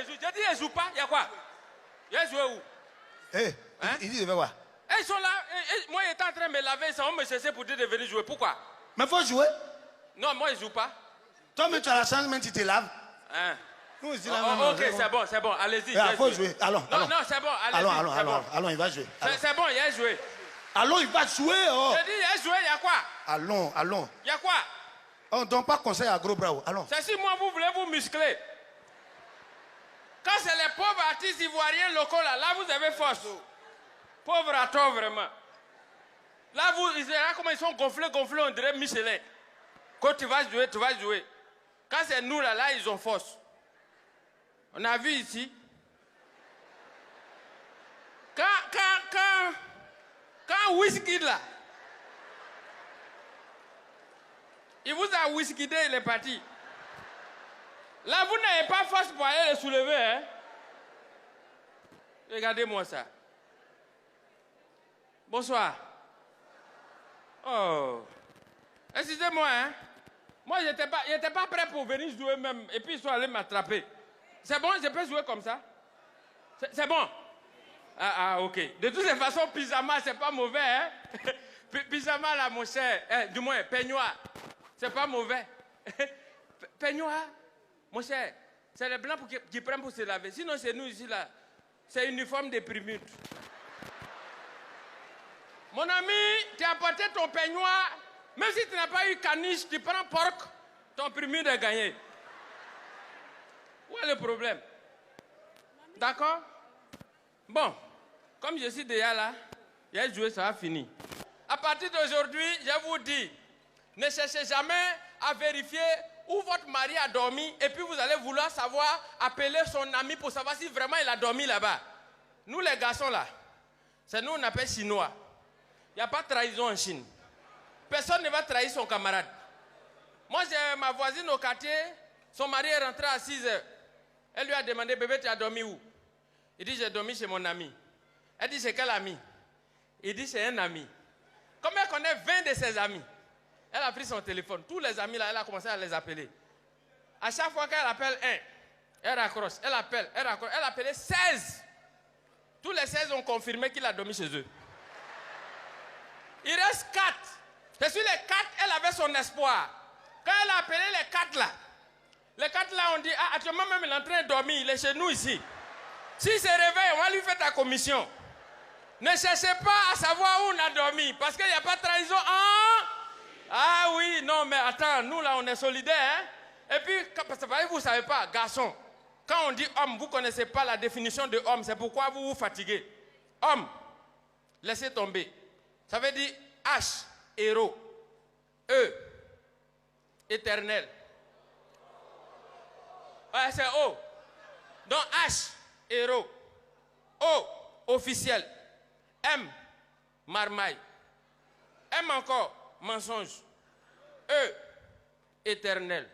il joue. J'ai dit, il joue pas. Il y a quoi? Il a joué où? Eh, il dit de faire quoi? Et ils sont là. Moi, il était en train de me laver. Ils me chercher pour dire de venir jouer. Pourquoi? Mais il faut jouer. Non, moi, il joue pas. Toi, mais tu as la chance, même tu te laves. Hein? Nous, ici, Ok, c'est bon. Allez-y. Il faut jouer. Allons. Non, c'est bon. Allez-y. Allons, il va jouer. C'est bon, il a joué. Allons, il va jouer. Oh. J'ai dit, il a joué, il y a quoi? Allons. Il y a quoi? On ne donne pas conseil à gros bras. Allons. C'est si moi, vous voulez vous muscler. Quand c'est les pauvres artistes ivoiriens locaux, là vous avez force. Pauvres à tort, vraiment. Là, ils verront comment ils sont gonflés, on dirait Michelin. Quand tu vas jouer. Quand c'est nous, là, ils ont force. On a vu ici. Quand Whisky, là, il vous a whiskidé, il est parti. Là, vous n'avez pas force pour aller le soulever, hein? Regardez-moi ça. Bonsoir. Oh. Excusez-moi, hein? Moi, je n'étais pas prêt pour venir jouer même. Et puis, ils sont allés m'attraper. C'est bon, je peux jouer comme ça? C'est bon? Ok. De toutes les façons, pyjama, c'est pas mauvais, hein? Pyjama, là, mon cher. Du moins, peignoir. C'est pas mauvais. Peignoir, mon cher, c'est les blancs qui prennent pour se laver. Sinon, c'est nous ici, là. C'est uniforme de primute. Mon ami, tu as apporté ton peignoir. Même si tu n'as pas eu caniche, tu prends porc, ton primute est gagné. Où est le problème? D'accord? Bon, comme je suis déjà là, il a joué, ça a fini. À partir d'aujourd'hui, je vous dis, ne cherchez jamais à vérifier où votre mari a dormi et puis vous allez vouloir savoir, appeler son ami pour savoir si vraiment il a dormi là-bas. Nous les garçons là, c'est nous on appelle chinois. Il n'y a pas de trahison en Chine. Personne ne va trahir son camarade. Moi j'ai ma voisine au quartier, son mari est rentré à 6 h. Elle lui a demandé, bébé tu as dormi où? Il dit j'ai dormi chez mon ami. Elle dit c'est quel ami? Il dit c'est un ami. Comme elle connaît 20 de ses amis, elle a pris son téléphone. Tous les amis là, elle a commencé à les appeler. À chaque fois qu'elle appelle un, elle raccroche, elle appelle, elle raccroche. Elle a appelé 16. Tous les 16 ont confirmé qu'il a dormi chez eux. Il reste 4. Et sur les 4, elle avait son espoir. Quand elle a appelé les 4 là, les 4 là ont dit, actuellement même il est en train de dormir, il est chez nous ici. S'il se réveille, on va lui faire ta commission. Ne cherchez pas à savoir où on a dormi, parce qu'il n'y a pas de trahison. Ah oui, non, mais attends, nous là, on est solidaires. Hein? Et puis, parce que vous ne savez pas, garçon, quand on dit homme, vous ne connaissez pas la définition de homme, c'est pourquoi vous vous fatiguez. Homme, laissez tomber. Ça veut dire H, héros. E, éternel. Ouais, c'est O. Donc H, héros. O, officiel. M, marmaille. M encore, mensonge. E, éternel.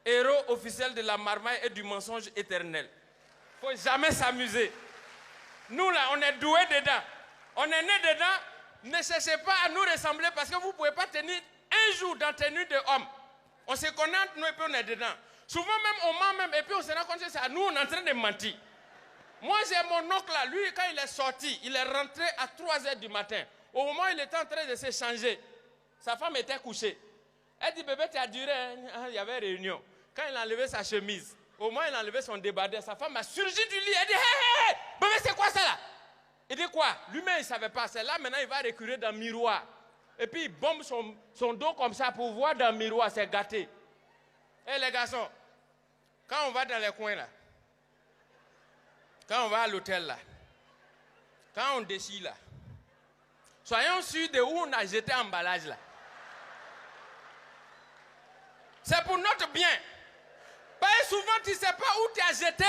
Héros officiel de la marmaille et du mensonge éternel. Il ne faut jamais s'amuser. Nous là, on est doués dedans. On est nés dedans. Ne cherchez pas à nous ressembler parce que vous ne pouvez pas tenir un jour dans tenue de homme. On se connaît entre nous et puis on est dedans. Souvent même, on ment même et puis on se rend compte que c'est à nous, on est en train de mentir. Moi, j'ai mon oncle là, lui, quand il est sorti, il est rentré à 3 h du matin. Au moment où il était en train de se changer, sa femme était couchée. Elle dit, bébé, tu as duré, hein? Il y avait réunion. Quand il a enlevé sa chemise, au moment où il a enlevé son débardeur, sa femme a surgi du lit. Elle dit, hé, bébé, c'est quoi ça là? Il dit quoi? Lui-même, il ne savait pas. C'est là, maintenant, il va recourir dans le miroir. Et puis, il bombe son dos comme ça pour voir dans le miroir, c'est gâté. Et les garçons, quand on va dans les coins là, quand on va à l'hôtel là, quand on déchire là, soyons sûrs de où on a jeté l'emballage là. C'est pour notre bien. Parce que souvent tu ne sais pas où tu as jeté,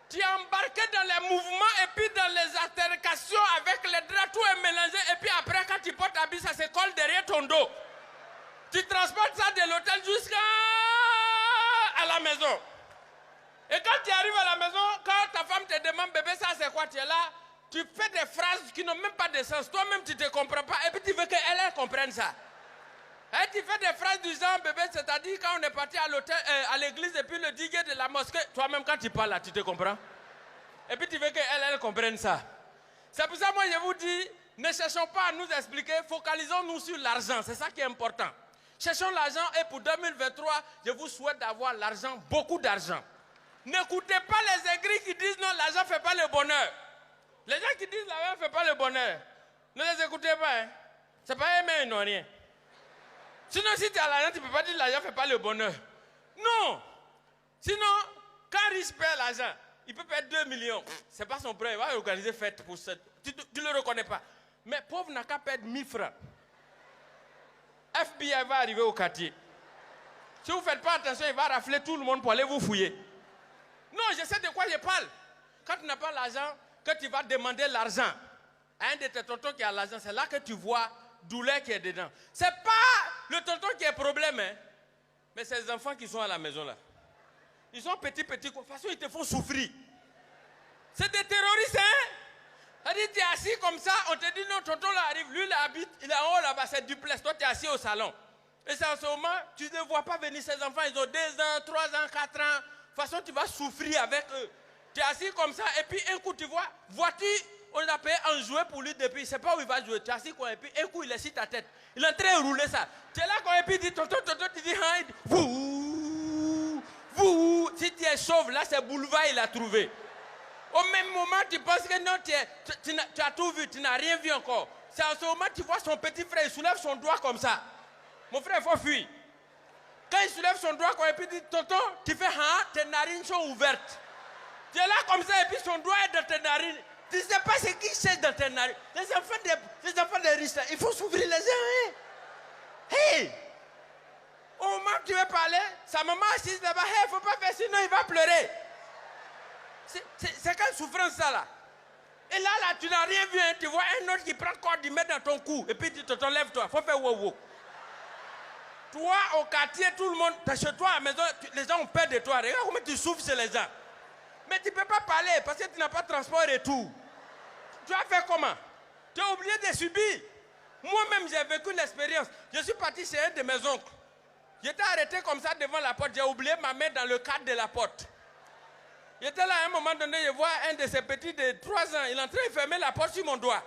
tu es embarqué dans les mouvements et puis dans les altercations avec les draps, tout est mélangé et puis après quand tu portes habit, ça se colle derrière ton dos. Tu transportes ça de l'hôtel jusqu'à la maison. Et quand tu arrives à la maison, quand ta femme te demande, bébé, ça c'est quoi, tu es là, tu fais des phrases qui n'ont même pas de sens. Toi-même, tu ne te comprends pas. Et puis tu veux qu'elle comprenne ça. Et tu fais des phrases du genre, bébé, c'est-à-dire quand on est parti à l'hôtel, à l'église et puis le diguet de la mosquée, toi-même quand tu parles là, tu te comprends? Et puis tu veux qu'elle comprenne ça. C'est pour ça que moi je vous dis, ne cherchons pas à nous expliquer, focalisons-nous sur l'argent, c'est ça qui est important. Cherchons l'argent et pour 2023, je vous souhaite d'avoir l'argent, beaucoup d'argent. N'écoutez pas les aigris qui disent non, l'argent ne fait pas le bonheur. Les gens qui disent l'argent ne fait pas le bonheur, ne les écoutez pas. Hein. C'est pas eux, mais ils n'ont rien. Sinon, si tu as l'argent, tu ne peux pas dire l'argent ne fait pas le bonheur. Non. Sinon, quand riche perd l'argent, il peut perdre 2 millions. Ce n'est pas son problème. Il va organiser fête pour ça. Tu ne le reconnais pas. Mais pauvre n'a qu'à perdre 1000 francs. FBI va arriver au quartier. Si vous ne faites pas attention, il va rafler tout le monde pour aller vous fouiller. Non, je sais de quoi je parle. Quand tu n'as pas l'argent, que tu vas demander l'argent à un de tes tontons qui a l'argent, c'est là que tu vois douleur qui est dedans. Ce n'est pas le tonton qui est problème, hein, mais c'est les enfants qui sont à la maison là. Ils sont petits, de toute façon ils te font souffrir. C'est des terroristes, hein. C'est-à-dire, tu es assis comme ça, on te dit non, tonton là arrive, lui il habite, il est en haut là-bas, c'est duplex, toi tu es assis au salon. Et c'est en ce moment, tu ne vois pas venir ces enfants, ils ont 2 ans, 3 ans, 4 ans. De toute façon, tu vas souffrir avec eux. Tu es assis comme ça, et puis un coup, tu vois, voiture, on a payé un jouet pour lui depuis, il ne sait pas où il va jouer. Tu es assis quoi, et puis un coup, il est sur ta tête. Il est en train de rouler ça. Tu es là quoi, et puis il dit, tonton, tu dis, hein, vous, si tu es chauve, là, c'est boulevard, il a trouvé. Au même moment, tu penses que non, tu as tout vu, tu n'as rien vu encore. C'est en ce moment, tu vois son petit frère, il soulève son doigt comme ça. Mon frère, il faut fuir. Quand il soulève son doigt, et puis il dit, tonton, tu fais, hein, tes narines sont ouvertes. Tu es là comme ça, et puis son doigt est dans tes narines. Tu ne sais pas ce qu'il cherche dans tes narines. Les enfants des riches, il faut s'ouvrir les yeux. Hein? Hey! Au moment où tu veux parler, sa maman assise là-bas, il ne faut pas faire, sinon il va pleurer. C'est quelle souffrance ça là? Et là, tu n'as rien vu, hein? Tu vois un autre qui prend corps, il met dans ton cou, et puis tu te lève-toi, il faut faire wow. Toi, au quartier, tout le monde, chez toi à la maison, les gens ont peur de toi. Regarde comment tu souffres chez les gens. Mais tu ne peux pas parler parce que tu n'as pas de transport et tout. Tu as fait comment? Tu as oublié de subir. Moi-même, j'ai vécu l'expérience. Je suis parti chez un de mes oncles. J'étais arrêté comme ça devant la porte. J'ai oublié ma main dans le cadre de la porte. J'étais là à un moment donné, je vois un de ces petits de 3 ans. Il est en train de fermer la porte sur mon doigt.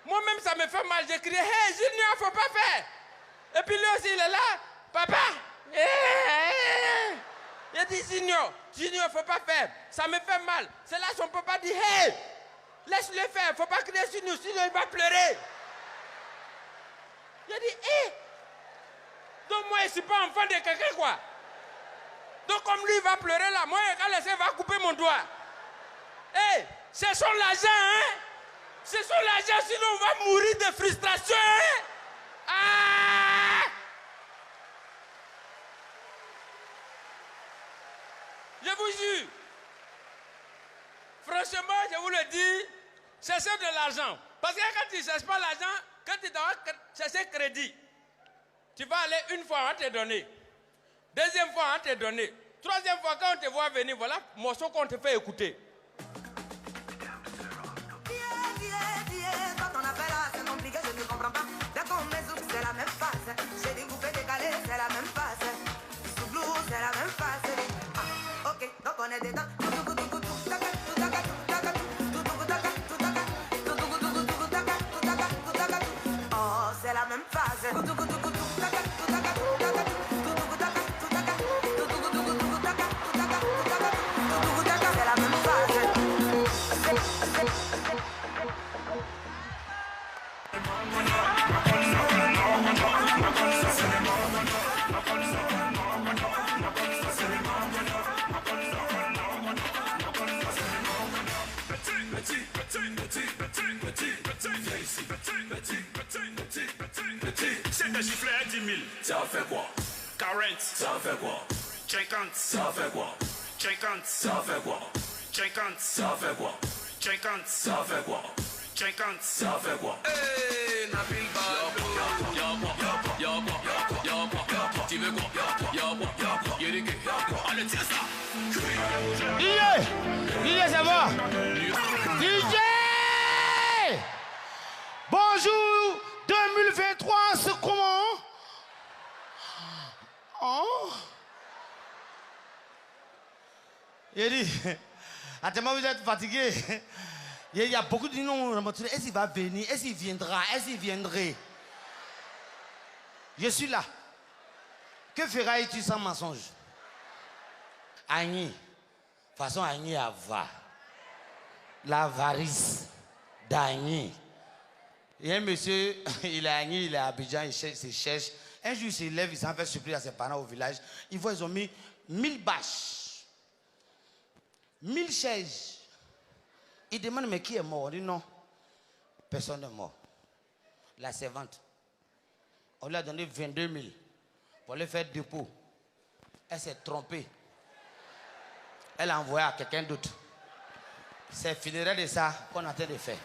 Moi-même, ça me fait mal. J'ai crié, hey, Junior, faut pas faire. Et puis lui aussi, il est là. Papa. Il dit, Junior, faut pas faire. Ça me fait mal. C'est là son papa dit, hey, laisse-le faire. Faut pas crier sur nous, sinon il va pleurer. Il dit, hé. Donc moi, je ne suis pas enfant de quelqu'un, quoi. Donc comme lui, il va pleurer là, moi, il va couper mon doigt. Hé, cherchons l'argent, hein. Cherchons l'argent, sinon on va mourir de frustration, hein. Ah! Je vous jure. Franchement, je vous le dis, cherchez de l'argent. Parce que quand tu ne cherches pas l'argent, quand tu dois chercher crédit, tu vas aller une fois, on va te donner. Deuxième fois, on va te donner. Troisième fois, quand on te voit venir, voilà le morceau qu'on te fait écouter. Quand on appelle là, c'est compliqué, je ne comprends pas. Dès qu'on met zouk, c'est la même face. J'ai découpé, décalé, c'est la même face. Sous blue, c'est la même face. Ah, ok, donc on est dedans. Oh, c'est la même phase. C'est un giflet à 10 000. Ça fait quoi? 40. Ça fait quoi? 50. Ça fait quoi? 50. Ça fait quoi? 50. Ça fait quoi? 50. Ça fait quoi? 50. Ça fait quoi? Hey, Nabil Bal. Tu veux quoi? Allez, tiens ça. DJ, ça va? DJ! Bonjour 2023, c'est comment? Oh. Il dit, attends, vous êtes fatigué. Il y a beaucoup de noms. Est-ce qu'il va venir? Est-ce qu'il viendra? Est-ce qu'il viendrait? Je suis là. Que feras-tu sans mensonge? Agni. De toute façon, Agni a va. L'avarice d'Agni. Il y a un monsieur, il est Agni, il est à Abidjan, il cherche. Un jour, il se lève, il s'en fait surprise à ses parents au village. Il voit, ils ont mis 1000 bâches, 1000 chaises. Il demande, mais qui est mort? On dit non, personne n'est mort. La servante, on lui a donné 22 000 pour lui faire dépôt. Elle s'est trompée. Elle a envoyé à quelqu'un d'autre. C'est funéraire de ça qu'on est en train de faire.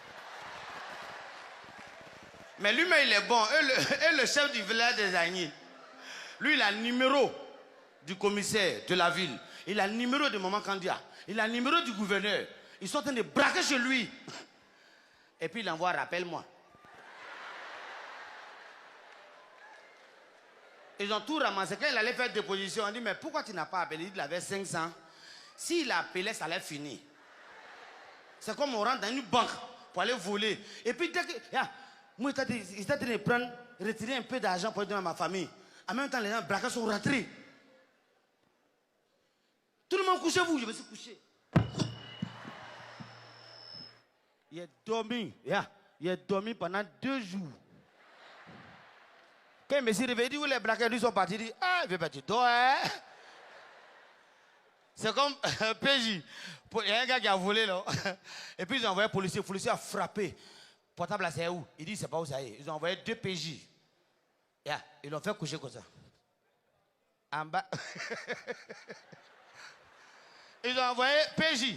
Mais lui-même, il est bon. Et le chef du village des Agnis, lui, il a le numéro du commissaire de la ville. Il a le numéro de Maman Kandia. Il a le numéro du gouverneur. Ils sont en train de braquer chez lui. Et puis il envoie, rappelle-moi. Ils ont tout ramassé. Quand il allait faire déposition, on dit, mais pourquoi tu n'as pas appelé? Il avait 500. S'il appelait, ça allait finir. C'est comme on rentre dans une banque pour aller voler. Et puis dès que... moi, ils étaient en train de prendre, retirer un peu d'argent pour donner à ma famille. En même temps, les gens braqués sont rentrés. Tout le monde couchez-vous, je me suis couché. Il a dormi. Il a dormi pendant 2 jours. Quand il me suis réveillé, il dit où les braqueurs sont partis. Il dit, ah, il veut pas, tu dors, hein? C'est comme PJ. Il y a un gars qui a volé là. Et puis ils ont envoyé un policier. Le policier a frappé. Portable là, c'est où? Il dit, c'est pas où ça est. Ils ont envoyé 2 PJ. Ils l'ont fait coucher comme ça. En bas. Ils ont envoyé PJ.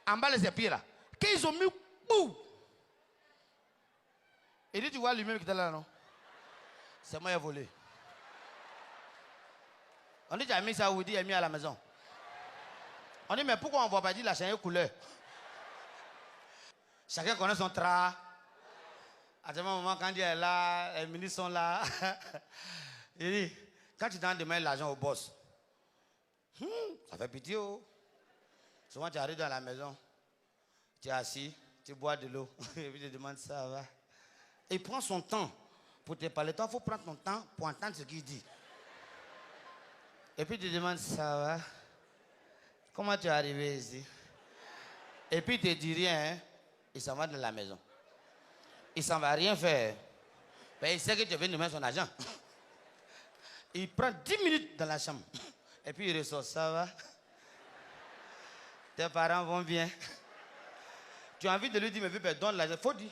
En bas de ses pieds là. Quand ils ont mis. Bouh! Il dit, tu vois lui-même qui était là, non? C'est moi qui ai volé. On dit, tu as mis ça où? Il dit, il a mis à la maison. On dit, mais pourquoi on ne voit pas dire la chaîne couleur? Chacun connaît son tra. À ce moment, quand il est là, les ministres sont là. Il dit, quand tu donnes demain l'argent au boss, ça fait pitié. Oh. Souvent, tu arrives dans la maison, tu es assis, tu bois de l'eau, et puis tu demandes ça va. Il prend son temps pour te parler. Toi, il faut prendre ton temps pour entendre ce qu'il dit. Et puis tu demandes ça va. Comment tu es arrivé ici? Et puis il ne te dit rien, hein? Il s'en va dans la maison. Il ne s'en va rien faire. Mais il sait que tu viens de mettre son argent. Il prend 10 minutes dans la chambre. Et puis il ressort, ça va? Tes parents vont bien. Tu as envie de lui dire, mais bébé, donne l'argent. Il faut dire.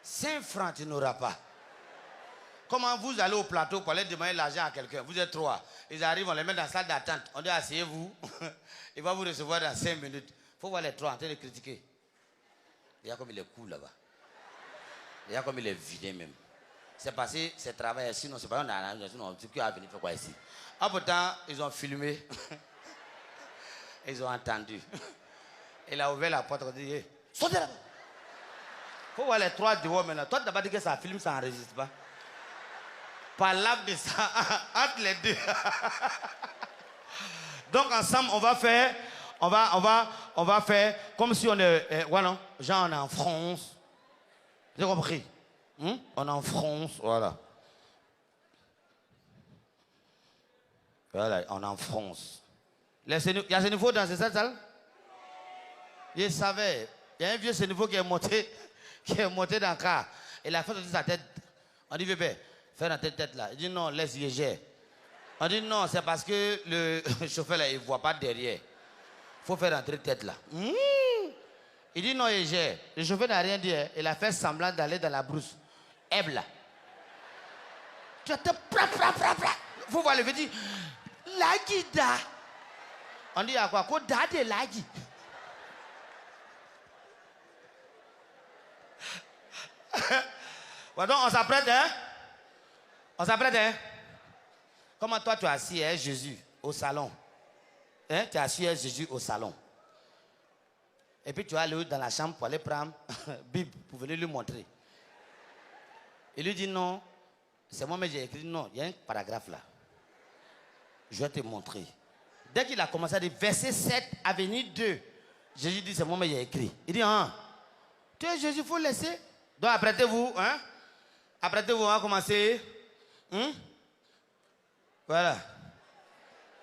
5 francs, tu n'auras pas. Comment vous allez au plateau pour aller demander l'argent à quelqu'un? Vous êtes 3. Ils arrivent, on les met dans la salle d'attente. On dit, asseyez-vous. Il va vous recevoir dans 5 minutes. Il faut voir les 3 en train de critiquer. Il y a comme il est cool là-bas. Il y a comme il est vidé même. C'est passé, c'est travail. Sinon, c'est pas un sinon, c'est qui a venu faire quoi ici? En pourtant, ils ont filmé. Ils ont entendu. Il a ouvert la porte. Il a dit, hey, sortez là-bas. Il faut voir les 3 dehors maintenant. Toi, tu n'as pas dit que ça filme, ça n'enregistre pas. Parle de ça entre les deux. Donc ensemble, on va faire, on va faire comme si on est, voilà, genre on est en France. Vous avez compris? On est en France, voilà. Voilà, on est en France. Il y a Sénéfo dans cette salle? Je savais. Il y a un vieux Sénéfo qui est monté dans le car. Il a fait de sa tête. On dit, bébé, fais dans ta tête là. Il dit non, laisse gère. On dit non, c'est parce que le chauffeur là, il ne voit pas derrière. Il faut faire rentrer tête là. Il dit non, il gère. Le chauffeur n'a rien dit. Hein. Il a fait semblant d'aller dans la brousse. Eb là. Tu as te il faut voir le petit. Lagida. On dit à quoi? Quoi dade lagi. Donc on s'apprête, hein? On s'apprête, hein? Comment toi tu as assis, hein, Jésus, au salon? Hein? Tu as assis, hein, Jésus, au salon. Et puis tu vas aller dans la chambre pour aller prendre Bible, pour venir lui montrer. Il lui dit non, C'est moi-même j'ai écrit. Non, il y a un paragraphe là. Je vais te montrer. Dès qu'il a commencé à dire verset 7, avenue 2, Jésus dit c'est moi-même j'ai écrit. Il dit, tu es Jésus, il faut laisser. Donc apprêtez-vous, hein? Apprêtez-vous, on va commencer. Voilà.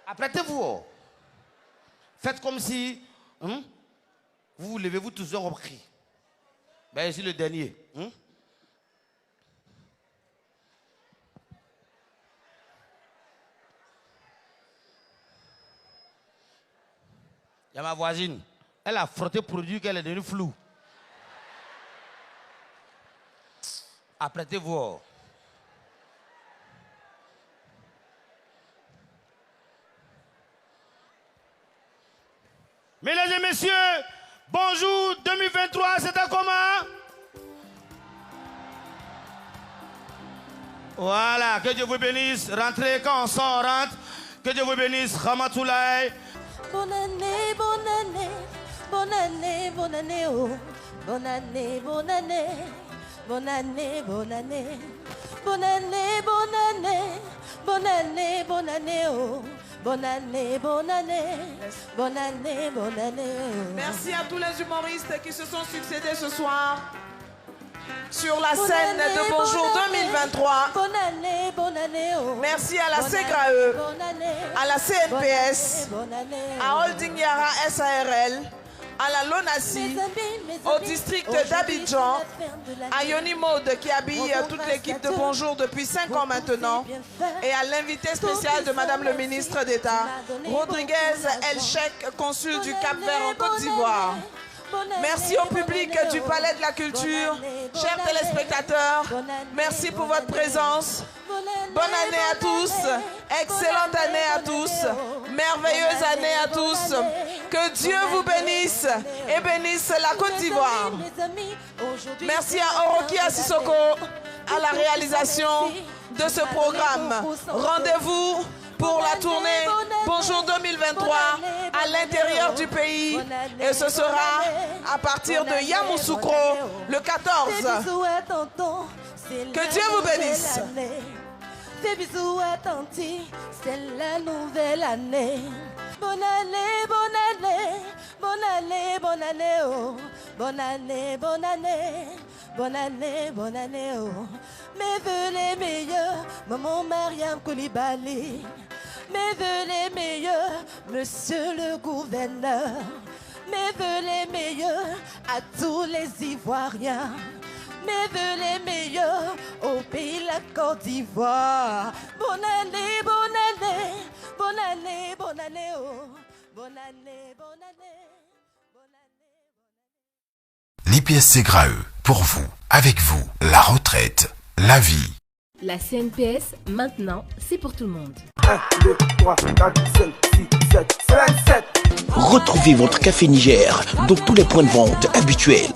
Apprêtez-vous. Faites comme si vous vous levez, vous tous en cri. Ben, ici le dernier. Il y a ma voisine. Elle a frotté produit qu'elle est devenue floue. Apprêtez-vous. Mesdames et messieurs, bonjour 2023, c'était comment? Voilà, que Dieu vous bénisse. Rentrez quand on sort, on rentre. Que Dieu vous bénisse. Ramatoulaye. Bonne année, bonne année, bonne année, bonne année, oh. Bonne année, bonne année, bonne année, bonne année. Bonne année, bonne année, bonne année, bonne année, oh. Bonne année, bonne année, bonne année, bonne année. Merci à tous les humoristes qui se sont succédés ce soir sur la scène de Bonjour 2023. Bonne année, bonne année. Merci à la CEGRAE, à la CNPS, à Holding Yara SARL, à la LONASI, au district d'Abidjan, à Yoni Mode qui habille toute l'équipe de Bonjour depuis 5 ans maintenant, et à l'invité spécial de Madame le ministre d'État, Rodriguez Elchek, consul du Cap-Vert en Côte d'Ivoire. Merci au public du Palais de la Culture, chers téléspectateurs, merci pour votre présence. Bonne année à tous, excellente année à tous, merveilleuse année à tous. Que Dieu vous bénisse et bénisse la Côte d'Ivoire. Merci à Oroki Sissoko à la réalisation de ce programme. Rendez-vous pour la tournée Bonjour 2023 à l'intérieur du pays et ce sera à partir de Yamoussoukro le 14. Que Dieu vous bénisse. Des bisous à Tanti, c'est la nouvelle année. Bonne année, bonne année, bonne année, bonne année, oh. Bonne année, bonne année, bonne année, bonne année, oh. Mes vœux les meilleurs, maman Mariam Koulibaly. Mes vœux les meilleurs, monsieur le gouverneur. Mes vœux les meilleurs à tous les Ivoiriens. Mes vœux les meilleurs au pays de la Côte d'Ivoire. Bonne année, bonne année, bonne année, bonne année, oh. Bonne année, bonne année, bonne année. L'IPS CEGRAE, pour vous, avec vous, la retraite, la vie. La CNPS, maintenant, c'est pour tout le monde. 1, 2, 3, 4, 5, 6, 7, 7. Retrouvez votre café Niger dans tous les points de vente habituels.